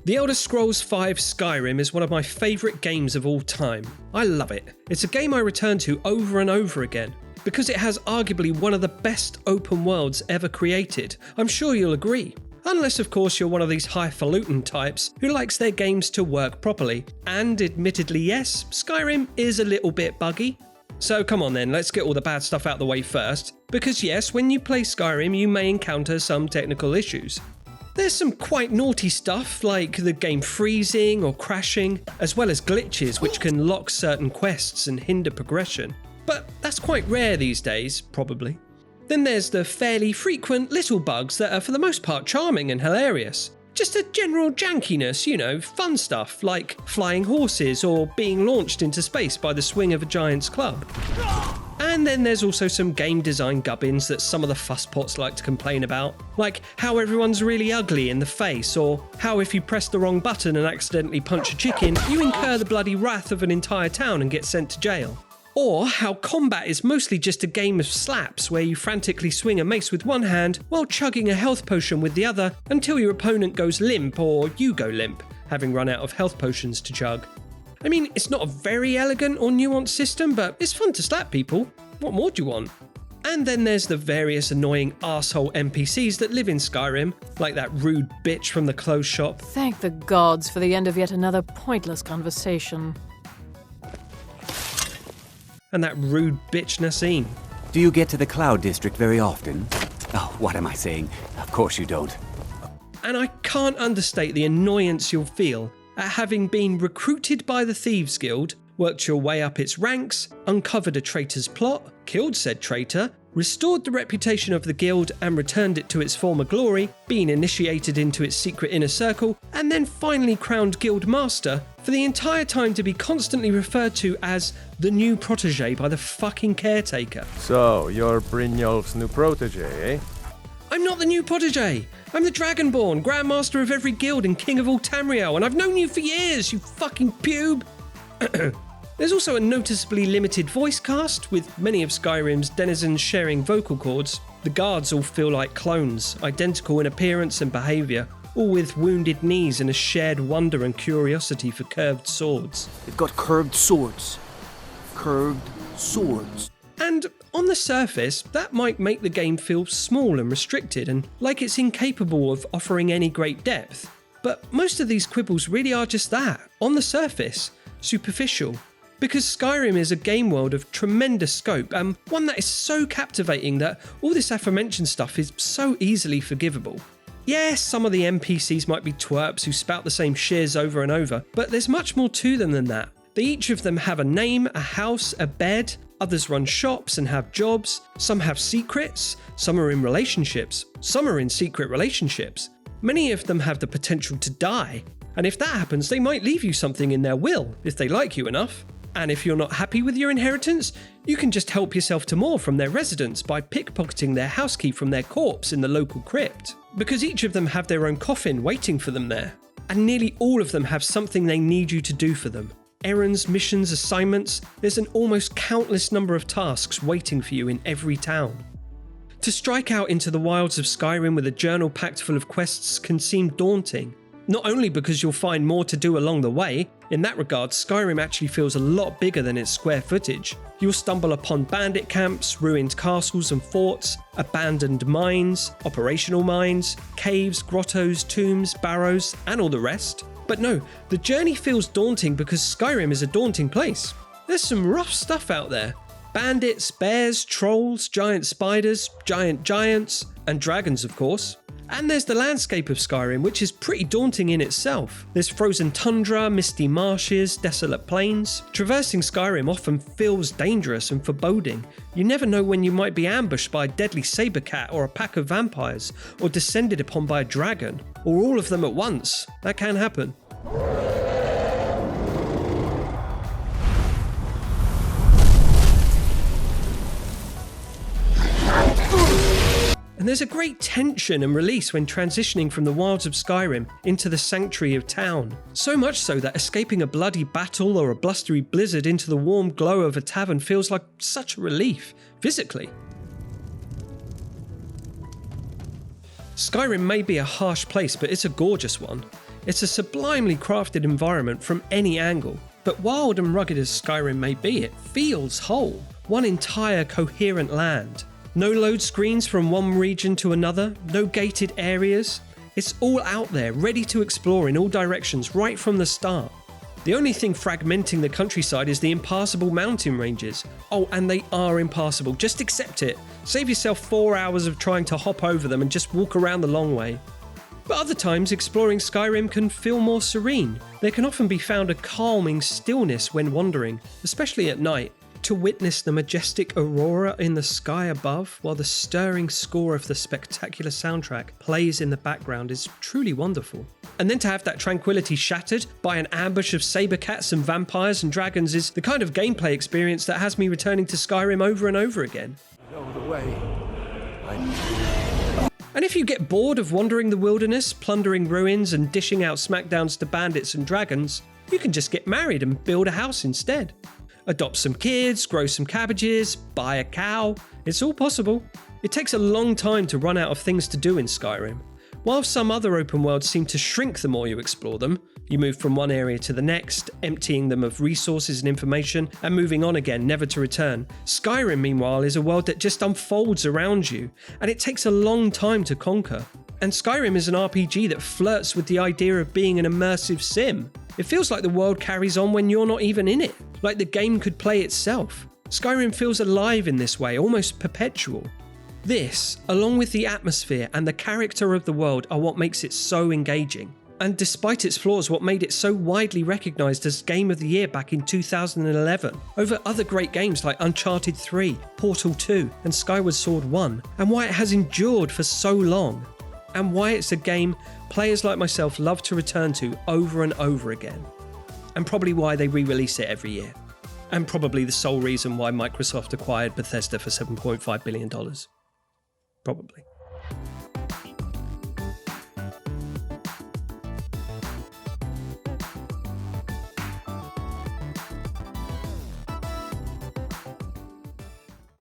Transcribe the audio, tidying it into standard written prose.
The Elder Scrolls V Skyrim is one of my favourite games of all time. I love it. It's a game I return to over and over again, because it has arguably one of the best open worlds ever created. I'm sure you'll agree. Unless of course you're one of these highfalutin types who likes their games to work properly. And admittedly yes, Skyrim is a little bit buggy. So come on then, let's get all the bad stuff out the way first. Because yes, when you play Skyrim you may encounter some technical issues. There's some quite naughty stuff like the game freezing or crashing, as well as glitches which can lock certain quests and hinder progression. But that's quite rare these days, probably. Then there's the fairly frequent little bugs that are for the most part charming and hilarious. Just a general jankiness, you know, fun stuff like flying horses or being launched into space by the swing of a giant's club. And then there's also some game design gubbins that some of the fusspots like to complain about, like how everyone's really ugly in the face, or how if you press the wrong button and accidentally punch a chicken, you incur the bloody wrath of an entire town and get sent to jail. Or how combat is mostly just a game of slaps where you frantically swing a mace with one hand while chugging a health potion with the other until your opponent goes limp or you go limp, having run out of health potions to chug. I mean, it's not a very elegant or nuanced system, but it's fun to slap people. What more do you want? And then there's the various annoying arsehole NPCs that live in Skyrim, like that rude bitch from the clothes shop. Thank the gods for the end of yet another pointless conversation. And that rude bitch Nassim. Do you get to the Cloud District very often? Oh, what am I saying? Of course you don't. And I can't understate the annoyance you'll feel at having been recruited by the Thieves Guild, worked your way up its ranks, uncovered a traitor's plot, killed said traitor, restored the reputation of the guild and returned it to its former glory, been initiated into its secret inner circle, and then finally crowned guild master, for the entire time to be constantly referred to as the new protege by the fucking caretaker. So, you're Brynjolf's new protege, eh? I'm not the new protege. I'm the Dragonborn, Grandmaster of every guild and King of all Tamriel, and I've known you for years, you fucking pube. There's also a noticeably limited voice cast, with many of Skyrim's denizens sharing vocal cords. The guards all feel like clones, identical in appearance and behaviour, all with wounded knees and a shared wonder and curiosity for curved swords. They've got curved swords. Curved swords. And on the surface, that might make the game feel small and restricted and like it's incapable of offering any great depth. But most of these quibbles really are just that, on the surface, superficial. Because Skyrim is a game world of tremendous scope and one that is so captivating that all this aforementioned stuff is so easily forgivable. Yes, some of the NPCs might be twerps who spout the same shiz over and over, but there's much more to them than that. They each of them have a name, a house, a bed, others run shops and have jobs, some have secrets, some are in relationships, some are in secret relationships. Many of them have the potential to die, and if that happens they might leave you something in their will, if they like you enough. And if you're not happy with your inheritance, you can just help yourself to more from their residence by pickpocketing their house key from their corpse in the local crypt. Because each of them have their own coffin waiting for them there. And nearly all of them have something they need you to do for them. Errands, missions, assignments, there's an almost countless number of tasks waiting for you in every town. To strike out into the wilds of Skyrim with a journal packed full of quests can seem daunting. Not only because you'll find more to do along the way, in that regard Skyrim actually feels a lot bigger than its square footage. You'll stumble upon bandit camps, ruined castles and forts, abandoned mines, operational mines, caves, grottos, tombs, barrows, and all the rest. But no, the journey feels daunting because Skyrim is a daunting place. There's some rough stuff out there. Bandits, bears, trolls, giant spiders, giant giants, and dragons of course. And there's the landscape of Skyrim, which is pretty daunting in itself. There's frozen tundra, misty marshes, desolate plains. Traversing Skyrim often feels dangerous and foreboding. You never know when you might be ambushed by a deadly saber cat or a pack of vampires, or descended upon by a dragon, or all of them at once. That can happen. And there's a great tension and release when transitioning from the wilds of Skyrim into the sanctuary of town. So much so that escaping a bloody battle or a blustery blizzard into the warm glow of a tavern feels like such a relief, physically. Skyrim may be a harsh place, but it's a gorgeous one. It's a sublimely crafted environment from any angle, but wild and rugged as Skyrim may be, it feels whole, one entire coherent land. No load screens from one region to another, no gated areas. It's all out there, ready to explore in all directions right from the start. The only thing fragmenting the countryside is the impassable mountain ranges. Oh, and they are impassable, just accept it. Save yourself 4 hours of trying to hop over them and just walk around the long way. But other times, exploring Skyrim can feel more serene. There can often be found a calming stillness when wandering, especially at night. To witness the majestic aurora in the sky above while the stirring score of the spectacular soundtrack plays in the background is truly wonderful. And then to have that tranquility shattered by an ambush of saber cats and vampires and dragons is the kind of gameplay experience that has me returning to Skyrim over and over again. Know the way. And if you get bored of wandering the wilderness, plundering ruins and dishing out smackdowns to bandits and dragons, you can just get married and build a house instead. Adopt some kids, grow some cabbages, buy a cow. It's all possible. It takes a long time to run out of things to do in Skyrim. While some other open worlds seem to shrink the more you explore them, you move from one area to the next, emptying them of resources and information, and moving on again, never to return. Skyrim, meanwhile, is a world that just unfolds around you, and it takes a long time to conquer. And Skyrim is an RPG that flirts with the idea of being an immersive sim. It feels like the world carries on when you're not even in it, like the game could play itself. Skyrim feels alive in this way, almost perpetual. This, along with the atmosphere and the character of the world, are what makes it so engaging. And despite its flaws, what made it so widely recognised as Game of the Year back in 2011, over other great games like Uncharted 3, Portal 2 and Skyward Sword 1, and why it has endured for so long. And why it's a game players like myself love to return to over and over again. And probably why they re-release it every year. And probably the sole reason why Microsoft acquired Bethesda for $7.5 billion. Probably.